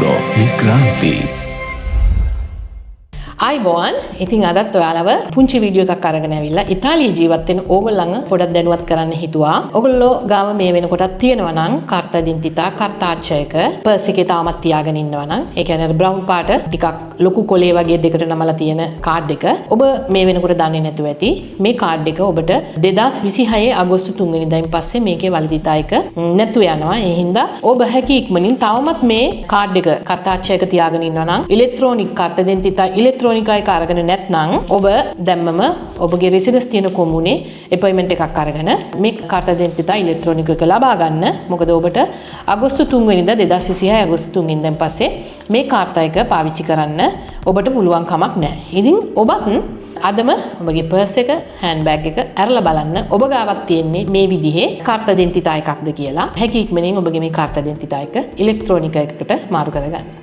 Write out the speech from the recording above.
Metro Mikranti. අයිබෝන් ඉතින් අදත් ඔයාලව පුංචි වීඩියෝ එකක් අරගෙන ඇවිල්ලා ඉතාලියේ ජීවත් වෙන ඕගොල්ලන්ව පොඩක් දැනුවත් කරන්න හිතුවා. ඔයගොල්ලෝ ගාව මේ වෙනකොටත් තියෙනවා නම් කාර්තා ඉඩෙන්ටිතා කාර්තාච්චයක පර්ස් එකේ තාමත් තියාගෙන ඉන්නවා නම් ඒ කියන්නේ බ්‍රවුන් පාට ටිකක් ලොකු කොලේ වගේ දෙකට නමලා තියෙන කාඩ් එක ඔබ මේ වෙනකොට දන්නේ නැතුව ඇති. මේ කාඩ් එක ඔබට 2026 අගෝස්තු 3 වෙනිදායින් පස්සේ මේකේ වලදිතා එක නැතු යනවා. ඒ හින්දා ඔබ හැකි ඉක්මනින් තවමත් මේ කාඩ් එක කාර්තාච්චයක තියාගෙන ඉන්නවා නම් ඉලෙක්ට්‍රොනික කාර්තා ඉඩෙන්ටිතා ඉලෙක්ට්‍රොනිකයි අරගෙන නැත්නම් ඔබ දැම්මම ඔබගේ රෙසිඩන්ස් තියෙන කොමුනේ අපොයින්ට්මන්ට් එකක් අරගෙන මේ කාර්තා ඉඩෙන්ටිතා ඉලෙක්ට්‍රොනික එක ලබා ගන්න. මොකද ඔබට අගෝස්තු 3 වෙනිදා 2026 අගෝස්තු 3 වෙනිදාන් පස්සේ මේ කාර්තා එක පාවිච්චි කරන්න ඔබට පුළුවන් කමක් නැහැ. ඉතින් ඔබත් අදම ඔබගේ පර්ස් එක හෑන්ඩ් බෑග් එක අරලා බලන්න ඔබ ගාවත් තියෙන්නේ මේ විදිහේ කාර්තා ඉඩෙන්ටිතා එකක්ද කියලා. හැකි ඉක්මනින් ඔබගේ මේ කාර්තා ඉඩෙන්ටිතා එක ඉලෙක්ට්‍රොනික එකකට මාරු කරගන්න.